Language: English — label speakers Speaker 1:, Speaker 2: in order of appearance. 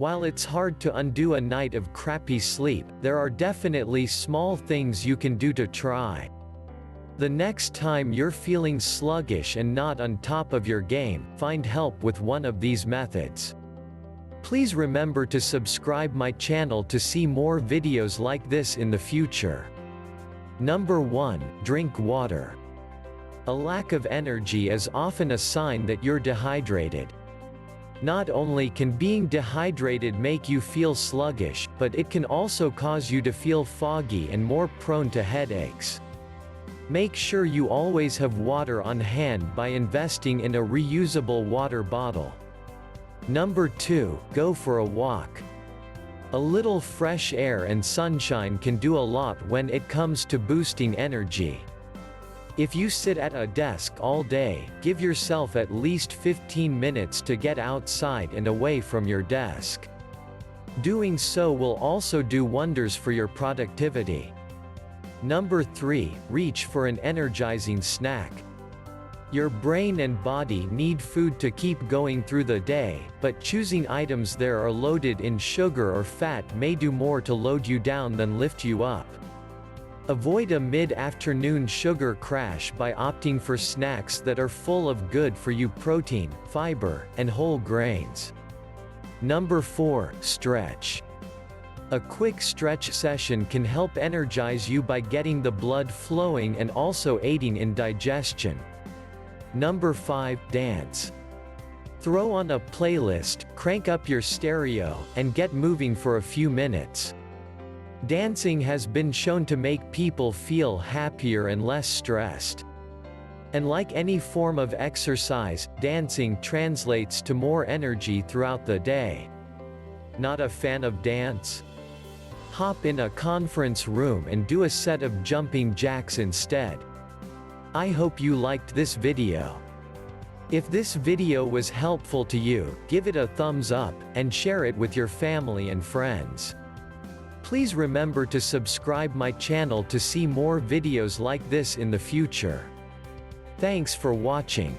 Speaker 1: While it's hard to undo a night of crappy sleep, there are definitely small things you can do to try. The next time you're feeling sluggish and not on top of your game, find help with one of these methods. Please remember to subscribe my channel to see more videos like this in the future. Number 1. Drink water. A lack of energy is often a sign that you're dehydrated. Not only can being dehydrated make you feel sluggish, but it can also cause you to feel foggy and more prone to headaches. Make sure you always have water on hand by investing in a reusable water bottle. Number 2. Go for a walk. A little fresh air and sunshine can do a lot when it comes to boosting energy. If you sit at a desk all day, give yourself at least 15 minutes to get outside and away from your desk. Doing so will also do wonders for your productivity. Number 3. Reach for an energizing snack. Your brain and body need food to keep going through the day, but choosing items that are loaded in sugar or fat may do more to load you down than lift you up. Avoid a mid-afternoon sugar crash by opting for snacks that are full of good-for-you protein, fiber, and whole grains. Number 4. Stretch. A quick stretch session can help energize you by getting the blood flowing and also aiding in digestion. Number 5. Dance. Throw on a playlist, crank up your stereo, and get moving for a few minutes. Dancing has been shown to make people feel happier and less stressed. And like any form of exercise, dancing translates to more energy throughout the day. Not a fan of dance? Hop in a conference room and do a set of jumping jacks instead. I hope you liked this video. If this video was helpful to you, give it a thumbs up, and share it with your family and friends. Please remember to subscribe my channel to see more videos like this in the future. Thanks for watching.